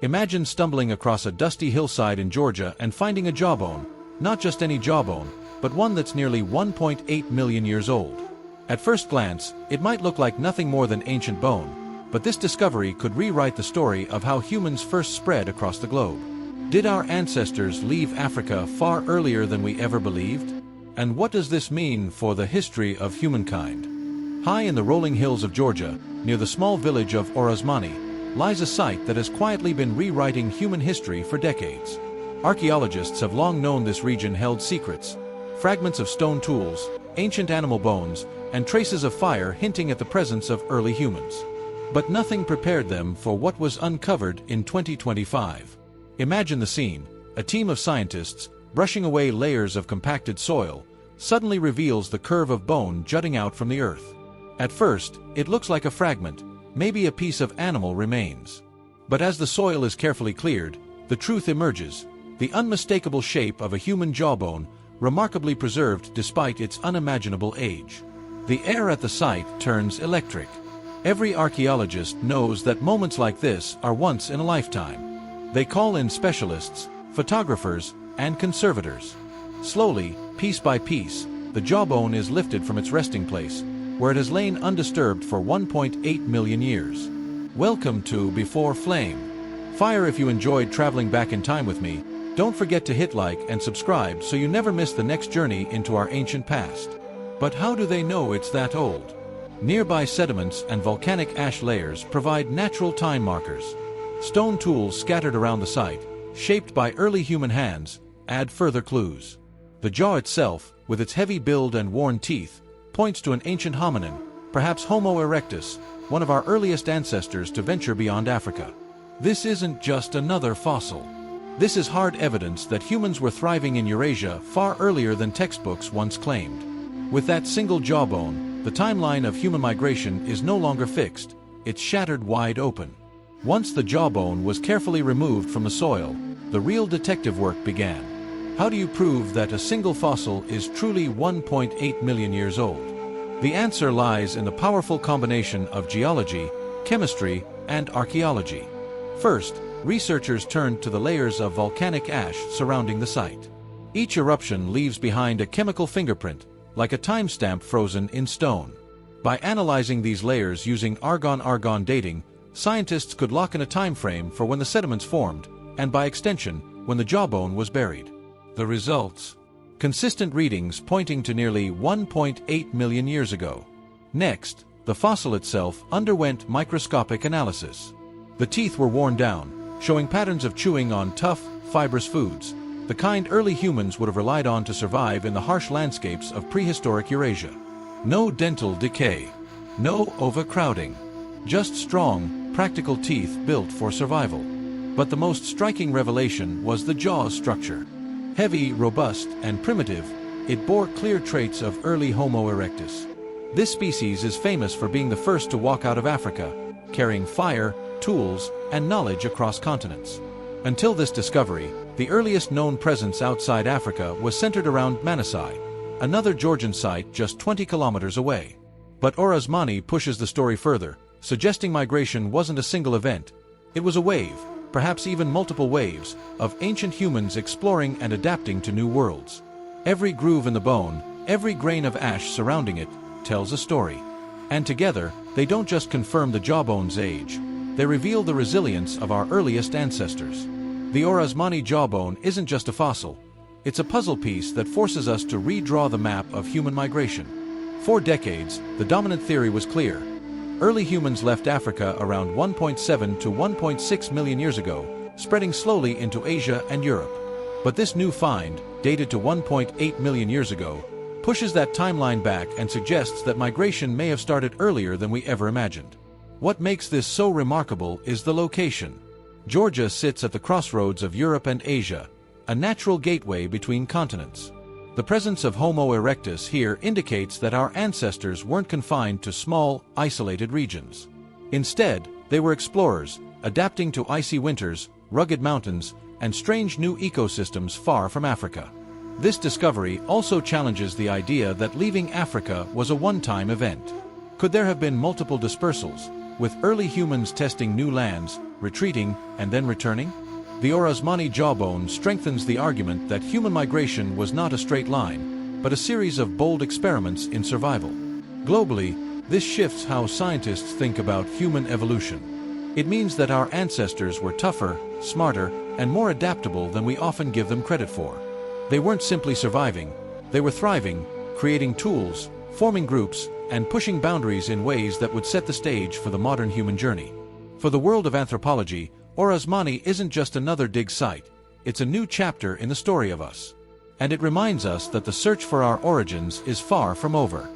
Imagine stumbling across a dusty hillside in Georgia and finding a jawbone, not just any jawbone, but one that's nearly 1.8 million years old. At first glance, it might look like nothing more than ancient bone, but this discovery could rewrite the story of how humans first spread across the globe. Did our ancestors leave Africa far earlier than we ever believed? And what does this mean for the history of humankind? High in the rolling hills of Georgia, near the small village of Orozmani, lies a site that has quietly been rewriting human history for decades. Archaeologists have long known this region held secrets: fragments of stone tools, ancient animal bones, and traces of fire hinting at the presence of early humans. But nothing prepared them for what was uncovered in 2025. Imagine the scene: a team of scientists, brushing away layers of compacted soil, suddenly reveals the curve of bone jutting out from the earth. At first, it looks like a fragment, maybe a piece of animal remains. But as the soil is carefully cleared, the truth emerges: the unmistakable shape of a human jawbone, remarkably preserved despite its unimaginable age. The air at the site turns electric. Every archaeologist knows that moments like this are once in a lifetime. They call in specialists, photographers, and conservators. Slowly, piece by piece, the jawbone is lifted from its resting place, where it has lain undisturbed for 1.8 million years. Welcome to Before Flame. Fire. If you enjoyed traveling back in time with me, don't forget to hit like and subscribe so you never miss the next journey into our ancient past. But how do they know it's that old? Nearby sediments and volcanic ash layers provide natural time markers. Stone tools scattered around the site, shaped by early human hands, add further clues. The jaw itself, with its heavy build and worn teeth, points to an ancient hominin, perhaps Homo erectus, one of our earliest ancestors to venture beyond Africa. This isn't just another fossil. This is hard evidence that humans were thriving in Eurasia far earlier than textbooks once claimed. With that single jawbone, the timeline of human migration is no longer fixed, it's shattered wide open. Once the jawbone was carefully removed from the soil, the real detective work began. How do you prove that a single fossil is truly 1.8 million years old? The answer lies in the powerful combination of geology, chemistry, and archaeology. First, researchers turned to the layers of volcanic ash surrounding the site. Each eruption leaves behind a chemical fingerprint, like a timestamp frozen in stone. By analyzing these layers using argon-argon dating, scientists could lock in a time frame for when the sediments formed, and by extension, when the jawbone was buried. The results? Consistent readings pointing to nearly 1.8 million years ago. Next, the fossil itself underwent microscopic analysis. The teeth were worn down, showing patterns of chewing on tough, fibrous foods, the kind early humans would have relied on to survive in the harsh landscapes of prehistoric Eurasia. No dental decay. No overcrowding. Just strong, practical teeth built for survival. But the most striking revelation was the jaw's structure. Heavy, robust, and primitive, it bore clear traits of early Homo erectus. This species is famous for being the first to walk out of Africa, carrying fire, tools, and knowledge across continents. Until this discovery, the earliest known presence outside Africa was centered around Dmanisi, another Georgian site just 20 kilometers away. But Orozmani pushes the story further, suggesting migration wasn't a single event. It was a wave, perhaps even multiple waves, of ancient humans exploring and adapting to new worlds. Every groove in the bone, every grain of ash surrounding it, tells a story. And together, they don't just confirm the jawbone's age, they reveal the resilience of our earliest ancestors. The Orozmani jawbone isn't just a fossil, it's a puzzle piece that forces us to redraw the map of human migration. For decades, the dominant theory was clear. Early humans left Africa around 1.7 to 1.6 million years ago, spreading slowly into Asia and Europe. But this new find, dated to 1.8 million years ago, pushes that timeline back and suggests that migration may have started earlier than we ever imagined. What makes this so remarkable is the location. Georgia sits at the crossroads of Europe and Asia, a natural gateway between continents. The presence of Homo erectus here indicates that our ancestors weren't confined to small, isolated regions. Instead, they were explorers, adapting to icy winters, rugged mountains, and strange new ecosystems far from Africa. This discovery also challenges the idea that leaving Africa was a one-time event. Could there have been multiple dispersals, with early humans testing new lands, retreating, and then returning? The Orozmani jawbone strengthens the argument that human migration was not a straight line, but a series of bold experiments in survival. Globally, this shifts how scientists think about human evolution. It means that our ancestors were tougher, smarter, and more adaptable than we often give them credit for. They weren't simply surviving, they were thriving, creating tools, forming groups, and pushing boundaries in ways that would set the stage for the modern human journey. For the world of anthropology, Orozmani isn't just another dig site, it's a new chapter in the story of us. And it reminds us that the search for our origins is far from over.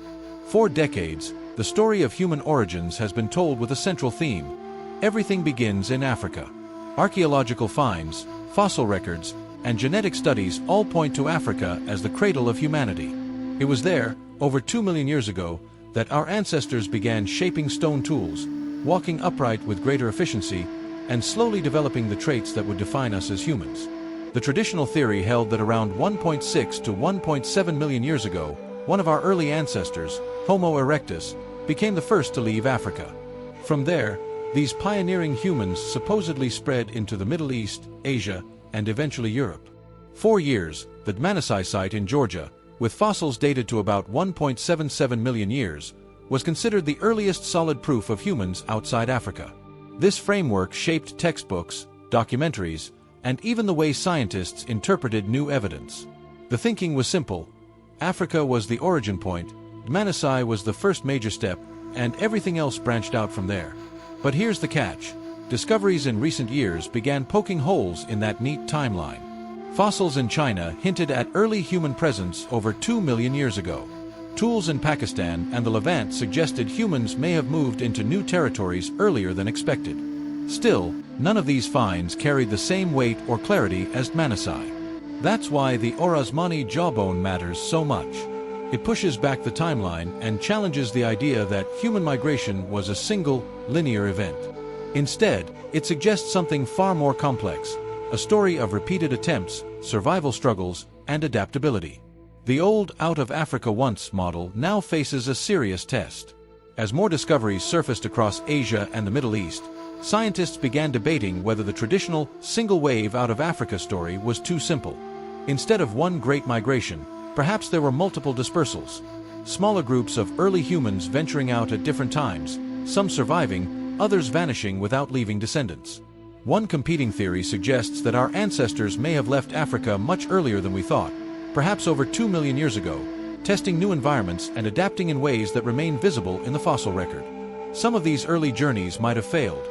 For decades, the story of human origins has been told with a central theme. Everything begins in Africa. Archaeological finds, fossil records, and genetic studies all point to Africa as the cradle of humanity. It was there, over 2 million years ago, that our ancestors began shaping stone tools, walking upright with greater efficiency, and slowly developing the traits that would define us as humans. The traditional theory held that around 1.6 to 1.7 million years ago, one of our early ancestors, Homo erectus, became the first to leave Africa. From there, these pioneering humans supposedly spread into the Middle East, Asia, and eventually Europe. For years, the Dmanisi site in Georgia, with fossils dated to about 1.77 million years, was considered the earliest solid proof of humans outside Africa. This framework shaped textbooks, documentaries, and even the way scientists interpreted new evidence. The thinking was simple. Africa was the origin point, Dmanisi was the first major step, and everything else branched out from there. But here's the catch. Discoveries in recent years began poking holes in that neat timeline. Fossils in China hinted at early human presence over 2 million years ago. Tools in Pakistan and the Levant suggested humans may have moved into new territories earlier than expected. Still, none of these finds carried the same weight or clarity as Dmanisi. That's why the Orozmani jawbone matters so much. It pushes back the timeline and challenges the idea that human migration was a single, linear event. Instead, it suggests something far more complex, a story of repeated attempts, survival struggles, and adaptability. The old out-of-Africa-once model now faces a serious test. As more discoveries surfaced across Asia and the Middle East, scientists began debating whether the traditional single-wave out-of-Africa story was too simple. Instead of one great migration, perhaps there were multiple dispersals. Smaller groups of early humans venturing out at different times, some surviving, others vanishing without leaving descendants. One competing theory suggests that our ancestors may have left Africa much earlier than we thought, perhaps over 2 million years ago, testing new environments and adapting in ways that remain visible in the fossil record. Some of these early journeys might have failed.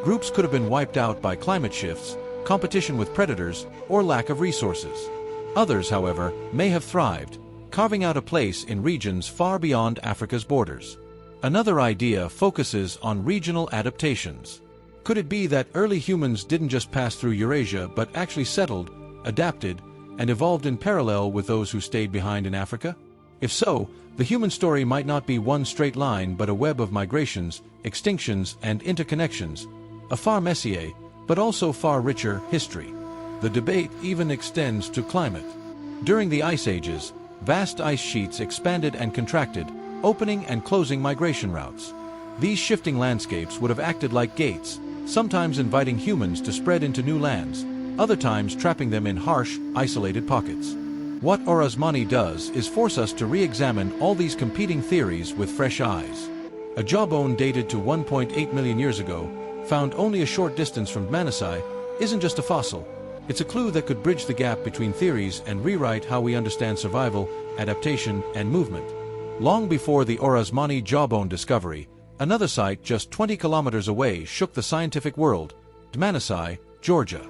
Groups could have been wiped out by climate shifts, competition with predators, or lack of resources. Others, however, may have thrived, carving out a place in regions far beyond Africa's borders. Another idea focuses on regional adaptations. Could it be that early humans didn't just pass through Eurasia but actually settled, adapted, and evolved in parallel with those who stayed behind in Africa? If so, the human story might not be one straight line but a web of migrations, extinctions, and interconnections, a far messier, but also far richer, history. The debate even extends to climate. During the Ice Ages, vast ice sheets expanded and contracted, opening and closing migration routes. These shifting landscapes would have acted like gates, sometimes inviting humans to spread into new lands, other times trapping them in harsh, isolated pockets. What Orozmani does is force us to re-examine all these competing theories with fresh eyes. A jawbone dated to 1.8 million years ago, found only a short distance from Dmanisi, isn't just a fossil. It's a clue that could bridge the gap between theories and rewrite how we understand survival, adaptation, and movement. Long before the Orozmani jawbone discovery, another site just 20 kilometers away shook the scientific world, Dmanisi, Georgia.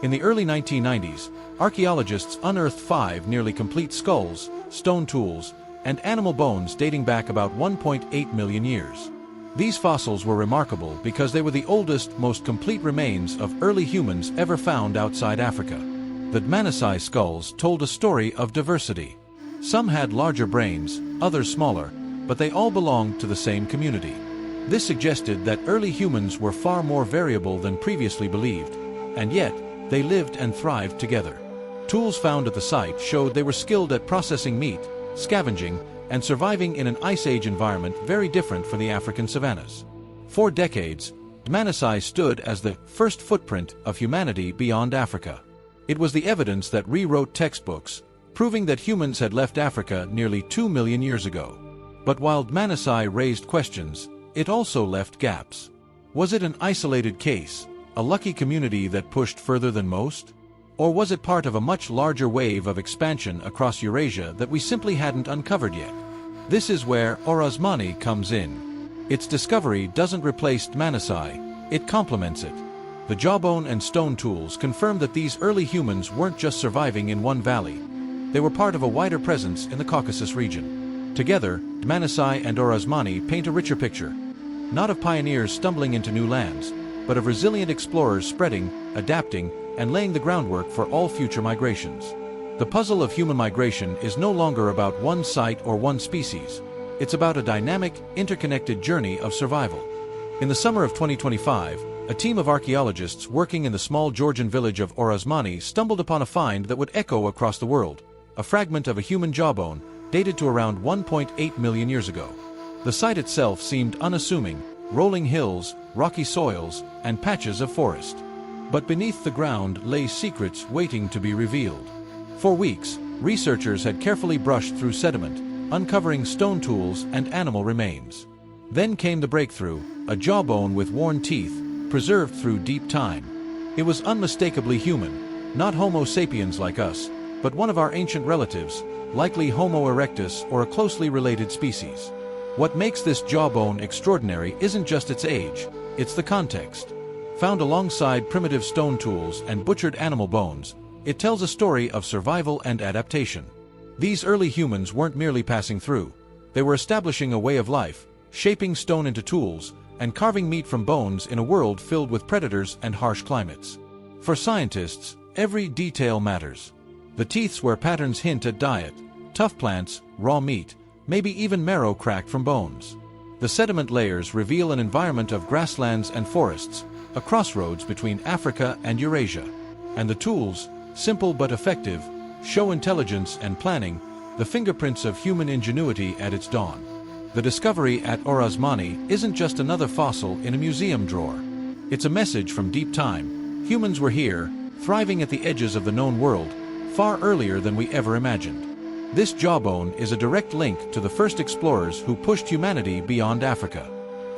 In the early 1990s, archaeologists unearthed 5 nearly complete skulls, stone tools, and animal bones dating back about 1.8 million years. These fossils were remarkable because they were the oldest, most complete remains of early humans ever found outside Africa. The Dmanisi skulls told a story of diversity. Some had larger brains, others smaller, but they all belonged to the same community. This suggested that early humans were far more variable than previously believed, and yet, they lived and thrived together. Tools found at the site showed they were skilled at processing meat, scavenging, and surviving in an Ice Age environment very different from the African savannas. For decades, Dmanisi stood as the first footprint of humanity beyond Africa. It was the evidence that rewrote textbooks, proving that humans had left Africa nearly 2 million years ago. But while Dmanisi raised questions, it also left gaps. Was it an isolated case, a lucky community that pushed further than most? Or was it part of a much larger wave of expansion across Eurasia that we simply hadn't uncovered yet? This is where Orozmani comes in. Its discovery doesn't replace Dmanisi, it complements it. The jawbone and stone tools confirm that these early humans weren't just surviving in one valley. They were part of a wider presence in the Caucasus region. Together, Dmanisi and Orozmani paint a richer picture. Not of pioneers stumbling into new lands, but of resilient explorers spreading, adapting, and laying the groundwork for all future migrations. The puzzle of human migration is no longer about one site or one species. It's about a dynamic, interconnected journey of survival. In the summer of 2025, a team of archaeologists working in the small Georgian village of Orozmani stumbled upon a find that would echo across the world, a fragment of a human jawbone dated to around 1.8 million years ago. The site itself seemed unassuming, rolling hills, rocky soils, and patches of forest. But beneath the ground lay secrets waiting to be revealed. For weeks, researchers had carefully brushed through sediment, uncovering stone tools and animal remains. Then came the breakthrough, a jawbone with worn teeth, preserved through deep time. It was unmistakably human, not Homo sapiens like us, but one of our ancient relatives, likely Homo erectus or a closely related species. What makes this jawbone extraordinary isn't just its age, it's the context. Found alongside primitive stone tools and butchered animal bones, it tells a story of survival and adaptation. These early humans weren't merely passing through. They were establishing a way of life, shaping stone into tools, and carving meat from bones in a world filled with predators and harsh climates. For scientists, every detail matters. The teeth's where patterns hint at diet, tough plants, raw meat, maybe even marrow cracked from bones. The sediment layers reveal an environment of grasslands and forests, a crossroads between Africa and Eurasia. And the tools, simple but effective, show intelligence and planning, the fingerprints of human ingenuity at its dawn. The discovery at Orozmani isn't just another fossil in a museum drawer. It's a message from deep time. Humans were here, thriving at the edges of the known world, far earlier than we ever imagined. This jawbone is a direct link to the first explorers who pushed humanity beyond Africa.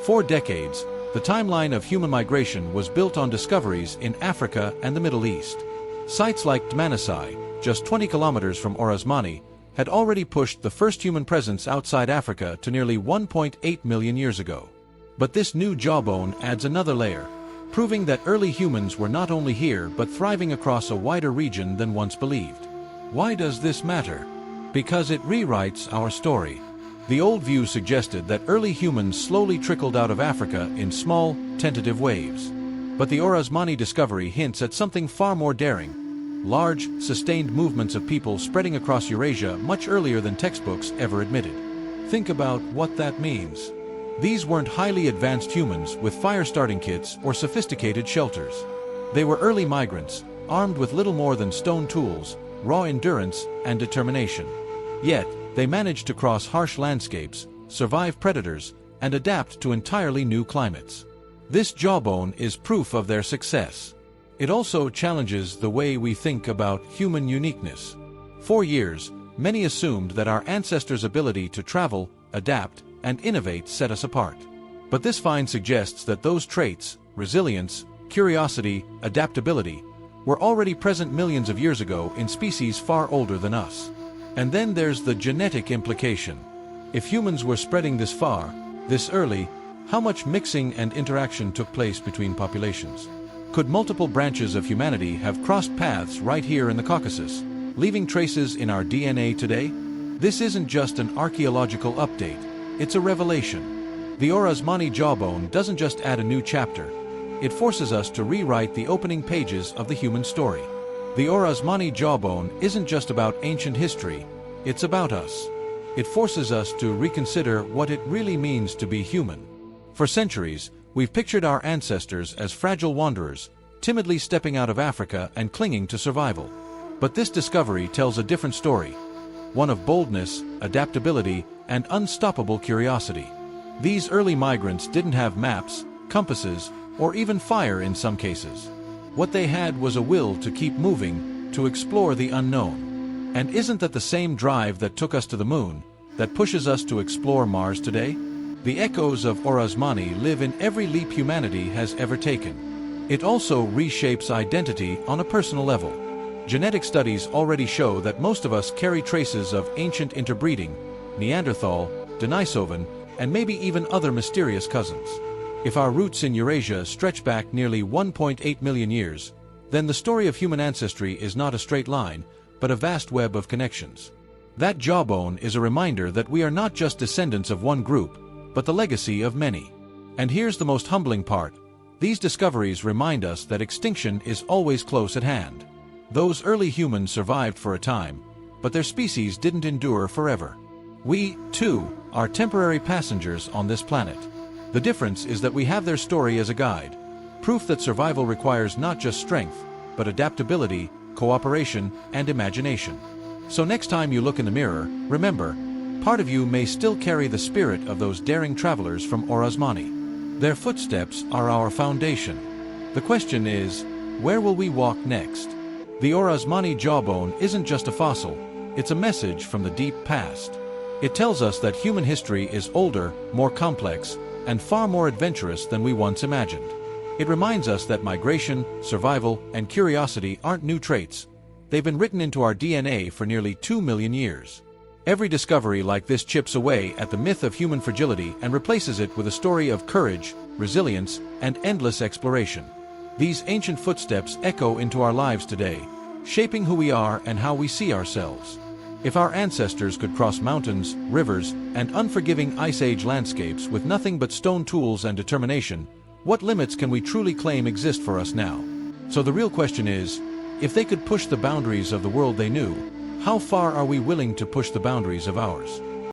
For decades, the timeline of human migration was built on discoveries in Africa and the Middle East. Sites like Dmanisi, just 20 kilometers from Orozmani, had already pushed the first human presence outside Africa to nearly 1.8 million years ago. But this new jawbone adds another layer, proving that early humans were not only here but thriving across a wider region than once believed. Why does this matter? Because it rewrites our story. The old view suggested that early humans slowly trickled out of Africa in small, tentative waves. But the Orozmani discovery hints at something far more daring. Large, sustained movements of people spreading across Eurasia much earlier than textbooks ever admitted. Think about what that means. These weren't highly advanced humans with fire-starting kits or sophisticated shelters. They were early migrants, armed with little more than stone tools, raw endurance, and determination. Yet, they managed to cross harsh landscapes, survive predators, and adapt to entirely new climates. This jawbone is proof of their success. It also challenges the way we think about human uniqueness. For years, many assumed that our ancestors' ability to travel, adapt, and innovate set us apart. But this find suggests that those traits, resilience, curiosity, adaptability, were already present millions of years ago in species far older than us. And then there's the genetic implication. If humans were spreading this far, this early, how much mixing and interaction took place between populations? Could multiple branches of humanity have crossed paths right here in the Caucasus, leaving traces in our DNA today? This isn't just an archaeological update, it's a revelation. The Orozmani jawbone doesn't just add a new chapter, it forces us to rewrite the opening pages of the human story. The Orozmani jawbone isn't just about ancient history, it's about us. It forces us to reconsider what it really means to be human. For centuries, we've pictured our ancestors as fragile wanderers, timidly stepping out of Africa and clinging to survival. But this discovery tells a different story, one of boldness, adaptability, and unstoppable curiosity. These early migrants didn't have maps, compasses, or even fire in some cases. What they had was a will to keep moving, to explore the unknown. And isn't that the same drive that took us to the moon, that pushes us to explore Mars today? The echoes of Orozmani live in every leap humanity has ever taken. It also reshapes identity on a personal level. Genetic studies already show that most of us carry traces of ancient interbreeding, Neanderthal, Denisovan, and maybe even other mysterious cousins. If our roots in Eurasia stretch back nearly 1.8 million years, then the story of human ancestry is not a straight line, but a vast web of connections. That jawbone is a reminder that we are not just descendants of one group, but the legacy of many. And here's the most humbling part. These discoveries remind us that extinction is always close at hand. Those early humans survived for a time, but their species didn't endure forever. We, too, are temporary passengers on this planet. The difference is that we have their story as a guide, proof that survival requires not just strength, but adaptability, cooperation, and imagination. So next time you look in the mirror, remember, part of you may still carry the spirit of those daring travelers from Orozmani. Their footsteps are our foundation. The question is, where will we walk next? The Orozmani jawbone isn't just a fossil, it's a message from the deep past. It tells us that human history is older, more complex, and far more adventurous than we once imagined. It reminds us that migration, survival, and curiosity aren't new traits. They've been written into our DNA for nearly 2 million years. Every discovery like this chips away at the myth of human fragility and replaces it with a story of courage, resilience, and endless exploration. These ancient footsteps echo into our lives today, shaping who we are and how we see ourselves. If our ancestors could cross mountains, rivers, and unforgiving Ice Age landscapes with nothing but stone tools and determination, what limits can we truly claim exist for us now? So the real question is, if they could push the boundaries of the world they knew, how far are we willing to push the boundaries of ours?